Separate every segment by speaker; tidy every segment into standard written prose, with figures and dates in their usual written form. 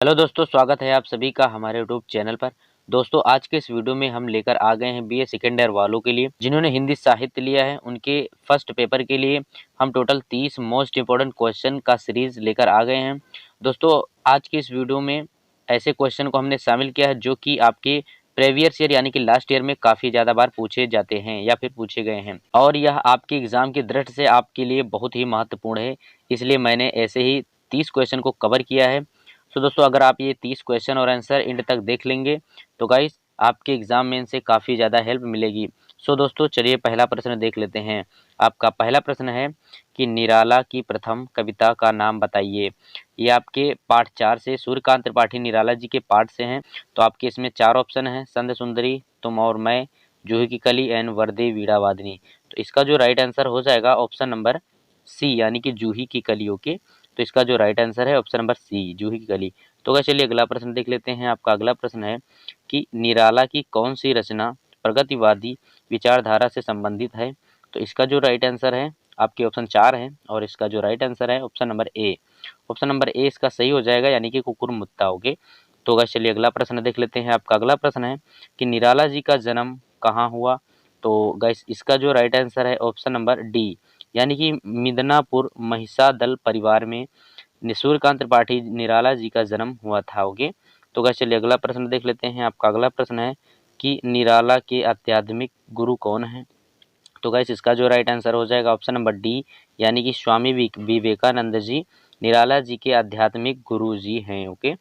Speaker 1: Hello दोस्तों, स्वागत है आप सभी का हमारे यूट्यूब चैनल पर। दोस्तों, आज के इस वीडियो में हम लेकर आ गए हैं बीए सेकेंड ईयर वालों के लिए जिन्होंने हिंदी साहित्य लिया है। उनके फर्स्ट पेपर के लिए हम टोटल 30 मोस्ट इंपॉर्टेंट क्वेश्चन का सीरीज लेकर आ गए हैं। दोस्तों, आज की इस वीडियो में ऐसे क्वेश्चन को हमने शामिल किया है जो कि आपके प्रीवियस ईयर यानी कि लास्ट ईयर में काफ़ी ज़्यादा बार पूछे जाते हैं या फिर पूछे गए हैं, और यह आपके एग्ज़ाम की दृष्टि से आपके लिए बहुत ही महत्वपूर्ण है। इसलिए मैंने ऐसे ही 30 क्वेश्चन को कवर किया है। तो दोस्तों, अगर आप ये 30 क्वेश्चन और आंसर एंड तक देख लेंगे तो गाइस आपके एग्जाम में इनसे काफ़ी ज़्यादा हेल्प मिलेगी। सो दोस्तों, चलिए पहला प्रश्न देख लेते हैं। आपका पहला प्रश्न है कि निराला की प्रथम कविता का नाम बताइए। ये आपके पाठ 4 से सूर्यकांत त्रिपाठी निराला जी के पाठ से हैं। तो आपके इसमें 4 ऑप्शन हैं: संध्या सुंदरी, तुम और मैं, जूही की कली एंड वर्दे वीणा वादनी। तो इसका जो राइट आंसर हो जाएगा ऑप्शन नंबर सी यानी कि जूही की कली। ओके, तो इसका जो राइट आंसर है ऑप्शन नंबर सी, जूही की कली। तो गाइस चलिए अगला प्रश्न देख लेते हैं। आपका अगला प्रश्न है कि निराला की कौन सी रचना प्रगतिवादी विचारधारा से संबंधित है। तो इसका जो राइट आंसर है, आपके ऑप्शन 4 है और इसका जो राइट आंसर है option number A. Option number A इसका सही हो जाएगा यानी कि कुकुरमुत्ता। ओके, तो गाइस चलिए अगला प्रश्न देख लेते हैं। आपका अगला प्रश्न है कि निराला जी का जन्म कहाँ हुआ। तो गाइस इसका जो राइट आंसर है ऑप्शन नंबर डी यानी कि मिदनापुर महिषादल परिवार में सूर्यकांत त्रिपाठी निराला जी का जन्म हुआ था। ओके, तो गाइस चलिए अगला प्रश्न देख लेते हैं। आपका अगला प्रश्न है कि निराला के आध्यात्मिक गुरु कौन हैं। तो गाइस इसका जो राइट आंसर हो जाएगा ऑप्शन नंबर डी यानी कि स्वामी विवेकानंद जी निराला जी के आध्यात्मिक गुरु जी हैं। ओके,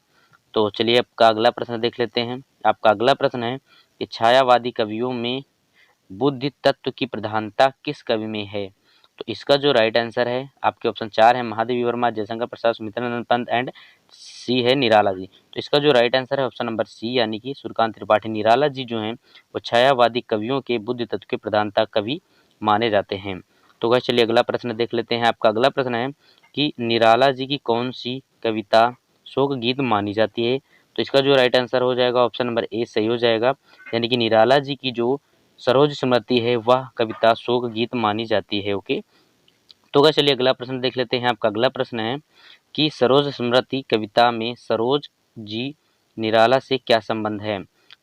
Speaker 1: तो चलिए आपका अगला प्रश्न देख लेते हैं। आपका अगला प्रश्न है कि छायावादी कवियों में बुद्धि तत्व की प्रधानता किस कवि में है। तो इसका जो राइट आंसर है, आपके ऑप्शन 4 है: महादेवी वर्मा, जयशंकर प्रसाद, सुमित्रानंद पंत एंड सी है निराला जी। तो इसका जो राइट आंसर है ऑप्शन नंबर सी यानी कि सूर्यकांत त्रिपाठी निराला जी जो हैं वो छायावादी कवियों के बुद्धि तत्व के प्रधानता कवि माने जाते हैं। तो गाइस चलिए अगला प्रश्न देख लेते हैं। आपका अगला प्रश्न है कि निराला जी की कौन सी कविता शोक गीत मानी जाती है। तो इसका जो राइट आंसर हो जाएगा ऑप्शन नंबर ए सही हो जाएगा यानी कि निराला जी की जो सरोज स्मृति है वह कविता शोक गीत मानी जाती है। ओके, तो गाइस चलिए अगला प्रश्न देख लेते हैं। आपका अगला प्रश्न है कि सरोज स्मृति कविता में सरोज जी निराला से क्या संबंध है।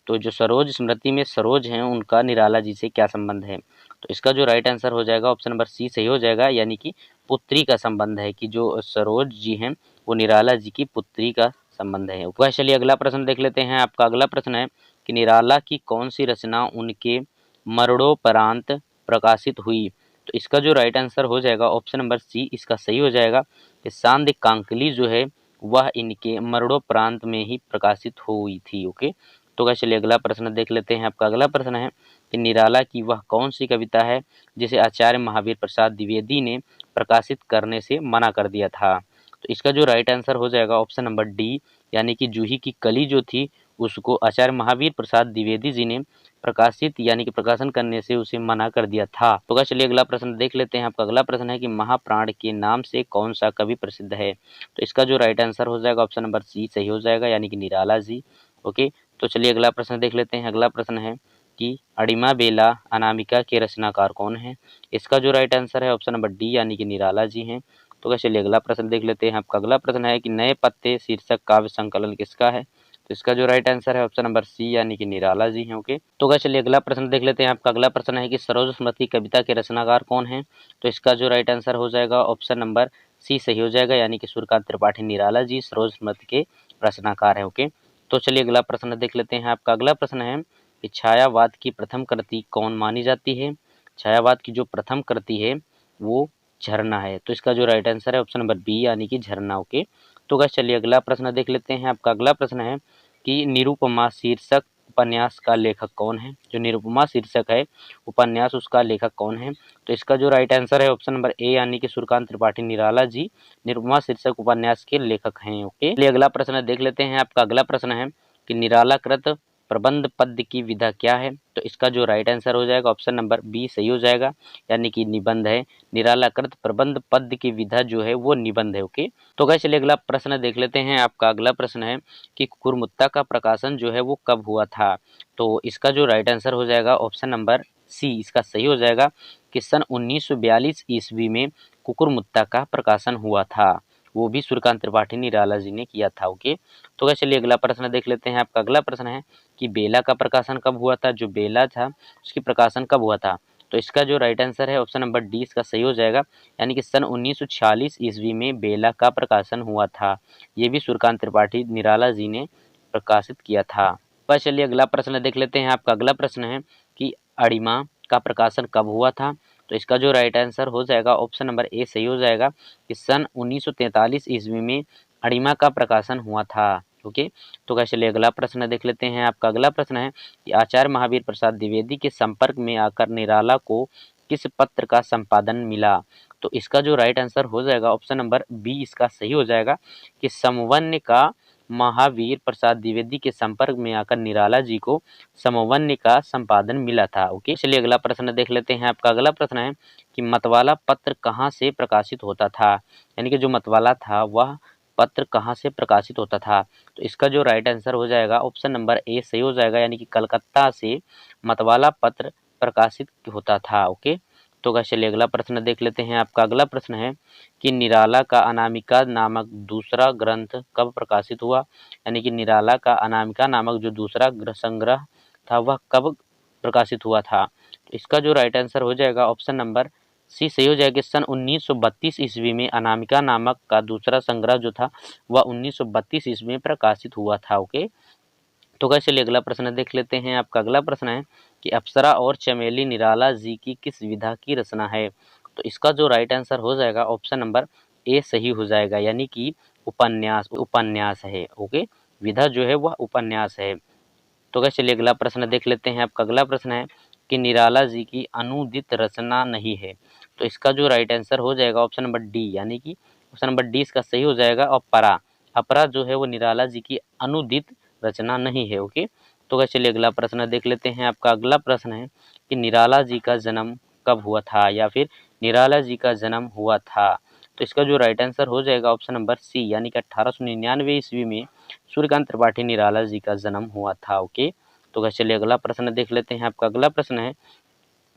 Speaker 1: तो जो सरोज स्मृति में सरोज हैं उनका निराला जी से क्या संबंध है। तो इसका जो राइट आंसर हो जाएगा ऑप्शन नंबर सी सही हो जाएगा यानी कि पुत्री का संबंध है, कि जो सरोज जी हैं वो निराला जी की पुत्री का संबंध है। गाइस चलिए अगला प्रश्न देख लेते हैं। आपका अगला प्रश्न है कि निराला की कौन सी रचना उनके मरणोपरांत प्रकाशित हुई। तो इसका जो राइट आंसर हो जाएगा ऑप्शन नंबर सी इसका सही हो जाएगा कि सांध्य कांकली जो है वह इनके मरणोपरांत में ही प्रकाशित हुई थी। ओके, तो गाइस चलिए अगला प्रश्न देख लेते हैं। आपका अगला प्रश्न है कि निराला की वह कौन सी कविता है जिसे आचार्य महावीर प्रसाद द्विवेदी ने प्रकाशित करने से मना कर दिया था। तो इसका जो राइट आंसर हो जाएगा ऑप्शन नंबर डी यानी कि जूही की कली जो थी उसको आचार्य महावीर प्रसाद द्विवेदी जी ने प्रकाशित यानी कि प्रकाशन करने से उसे मना कर दिया था। तो गाइस चलिए अगला प्रश्न देख लेते हैं। आपका अगला प्रश्न है कि महाप्राण के नाम से कौन सा कवि प्रसिद्ध है। तो इसका जो राइट आंसर हो जाएगा ऑप्शन नंबर सी सही हो जाएगा यानी कि निराला जी। ओके, तो चलिए अगला प्रश्न देख लेते हैं। अगला प्रश्न है कि अड़िमा बेला अनामिका के रचनाकार कौन है। इसका जो राइट आंसर है ऑप्शन नंबर डी यानी कि निराला जी हैं। तो गाइस चलिए अगला प्रश्न देख लेते हैं। आपका अगला प्रश्न है कि नए पत्ते शीर्षक काव्य संकलन किसका है। तो इसका जो राइट आंसर है ऑप्शन नंबर सी यानी कि निराला जी हैं। ओके, तो गाइस चलिए अगला प्रश्न देख लेते हैं। आपका अगला प्रश्न है कि सरोज स्मृति कविता के रचनाकार कौन हैं। तो इसका जो राइट आंसर हो जाएगा ऑप्शन नंबर सी सही हो जाएगा यानी कि सूर्यकांत त्रिपाठी निराला जी सरोज स्मृति के रचनाकार हैं। ओके, तो चलिए अगला प्रश्न देख लेते हैं। आपका अगला प्रश्न है कि छायावाद की प्रथम कृति कौन मानी जाती है। छायावाद की जो प्रथम कृति है वो झरना है। तो इसका जो राइट आंसर है ऑप्शन नंबर बी यानी कि झरना। ओके, तो गाइस चलिए अगला प्रश्न देख लेते हैं। आपका अगला प्रश्न है कि निरुपमा शीर्षक उपन्यास का लेखक कौन है। जो निरुपमा शीर्षक है उपन्यास उसका लेखक कौन है। तो इसका जो राइट आंसर है ऑप्शन नंबर ए यानी कि सूर्यकांत त्रिपाठी निराला जी निरुपमा शीर्षक उपन्यास के लेखक हैं। ओके, चलिए अगला प्रश्न देख लेते हैं। आपका अगला प्रश्न है कि निराला कृत प्रबंध पद्य की विधा क्या है। तो इसका जो राइट आंसर हो जाएगा ऑप्शन नंबर बी सही हो जाएगा यानी कि निबंध है। निराला कृत प्रबंध पद्य की विधा जो है वो निबंध है। ओके, तो गाइस चलिए अगला प्रश्न देख लेते हैं। आपका अगला प्रश्न है कि कुकुरमुत्ता का प्रकाशन जो है वो कब हुआ था। तो इसका जो राइट आंसर हो जाएगा ऑप्शन नंबर सी इसका सही हो जाएगा कि सन 1942 ईस्वी में कुकुरमुत्ता का प्रकाशन हुआ था। वो भी सूर्यकांत त्रिपाठी निराला जी ने किया था। ओके, तो गाइस चलिए अगला प्रश्न देख लेते हैं। आपका अगला प्रश्न है कि बेला का प्रकाशन कब हुआ था। जो बेला था उसकी प्रकाशन कब हुआ था। तो इसका जो राइट आंसर है ऑप्शन नंबर डी इसका सही हो जाएगा, यानी कि सन 1946 ईस्वी में बेला का प्रकाशन हुआ था। ये भी सूर्यकांत त्रिपाठी निराला जी ने प्रकाशित किया था। बस चलिए अगला प्रश्न देख लेते हैं। आपका अगला प्रश्न है कि अणिमा का प्रकाशन कब हुआ था। तो इसका जो राइट आंसर हो जाएगा ऑप्शन नंबर ए सही हो जाएगा कि सन 1943 ईस्वी में अणिमा का प्रकाशन हुआ था। ओके, तो गाइस चलिए अगला प्रश्न देख लेते हैं। आपका अगला प्रश्न है कि आचार्य महावीर प्रसाद द्विवेदी के संपर्क में आकर निराला को किस पत्र का संपादन मिला। तो इसका जो राइट आंसर हो जाएगा ऑप्शन नंबर बी इसका सही हो जाएगा कि समवन्य का महावीर प्रसाद द्विवेदी के संपर्क में आकर निराला जी को समवन्य का संपादन मिला था। ओके, चलिए अगला प्रश्न देख लेते हैं। आपका अगला प्रश्न है कि मतवाला पत्र कहाँ से प्रकाशित होता था, यानी कि जो मतवाला था वह पत्र कहाँ से प्रकाशित होता था। तो इसका जो राइट आंसर हो जाएगा ऑप्शन नंबर ए सही हो जाएगा, यानी कि कलकत्ता से मतवाला पत्र प्रकाशित होता था। ओके, तो गाइस चलिए अगला प्रश्न देख लेते हैं। आपका अगला प्रश्न है कि निराला का अनामिका नामक दूसरा ग्रंथ कब प्रकाशित हुआ, यानी कि निराला का अनामिका नामक जो दूसरा संग्रह था वह कब प्रकाशित हुआ था। तो इसका जो राइट आंसर हो जाएगा ऑप्शन नंबर सी सही हो जाएगा। सन 1932 ईस्वी में अनामिका नामक का दूसरा संग्रह जो था वह 1932 ईस्वी में प्रकाशित हुआ था। ओके, तो गाइस चलिए अगला प्रश्न देख लेते हैं। आपका अगला प्रश्न है कि अप्सरा और चमेली निराला जी की किस विधा की रचना है। तो इसका जो राइट आंसर हो जाएगा ऑप्शन नंबर ए सही हो जाएगा, यानी कि उपन्यास है। ओके, विधा जो है वह उपन्यास है। तो गाइस चलिए अगला प्रश्न देख लेते हैं। आपका अगला प्रश्न है कि निराला जी की अनुदित रचना नहीं है। तो इसका जो राइट आंसर हो जाएगा ऑप्शन नंबर डी, यानी कि ऑप्शन नंबर डी इसका सही हो जाएगा। और अपरा जो है वो निराला जी की अनुदित रचना नहीं है। ओके, तो गाइस चलिए अगला प्रश्न देख लेते हैं। आपका अगला प्रश्न है कि निराला जी का जन्म कब हुआ था, या फिर निराला जी का जन्म हुआ था। तो इसका जो राइट आंसर हो जाएगा ऑप्शन नंबर सी, यानी कि 1899 ईस्वी में सूर्यकांत त्रिपाठी निराला जी का जन्म हुआ था। ओके, तो गाइस चलिए अगला प्रश्न देख लेते हैं। आपका अगला प्रश्न है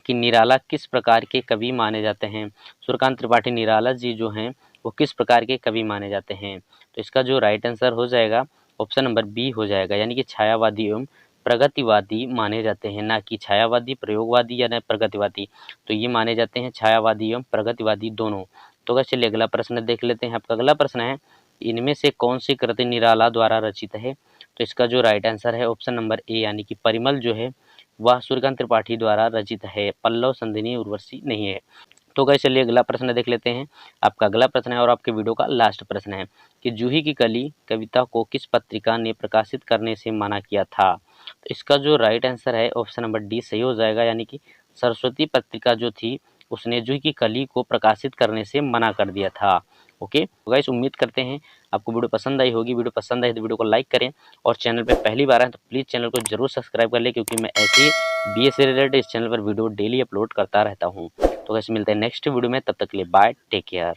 Speaker 1: कि निराला किस प्रकार के कवि माने जाते हैं। सूर्यकांत त्रिपाठी निराला जी जो हैं वो किस प्रकार के कवि माने जाते हैं। तो इसका जो राइट आंसर हो जाएगा ऑप्शन नंबर बी हो जाएगा, यानी कि छायावादी एवं प्रगतिवादी माने जाते हैं, ना कि छायावादी प्रयोगवादी या न प्रगतिवादी। तो ये माने जाते हैं छायावादी एवं प्रगतिवादी दोनों। तो गाइस चलिए अगला प्रश्न देख लेते हैं। आपका अगला प्रश्न है इनमें से कौन सी कृति निराला द्वारा रचित है। तो इसका जो राइट आंसर है ऑप्शन नंबर ए, यानी कि परिमल जो है वह सूर्यकांत त्रिपाठी द्वारा रचित है, पल्लव संधिनी उर्वशी नहीं है। तो गाइस चलिए अगला प्रश्न देख लेते हैं। आपका अगला प्रश्न है और आपके वीडियो का लास्ट प्रश्न है कि जूही की कली कविता को किस पत्रिका ने प्रकाशित करने से मना किया था। तो इसका जो राइट आंसर है ऑप्शन नंबर डी सही हो जाएगा, यानी कि सरस्वती पत्रिका जो थी उसने जूही की कली को प्रकाशित करने से मना कर दिया था। ओके, तो गाइस उम्मीद करते हैं आपको वीडियो पसंद आई होगी। वीडियो पसंद आई तो वीडियो को लाइक करें, और चैनल पे पहली बार आए तो प्लीज़ चैनल को जरूर सब्सक्राइब कर लें, क्योंकि मैं ऐसे ही बीए से रिलेटेड इस चैनल पर वीडियो डेली अपलोड करता रहता हूँ। तो गाइस मिलते हैं नेक्स्ट वीडियो में, तब तक के लिए बाय, टेक केयर।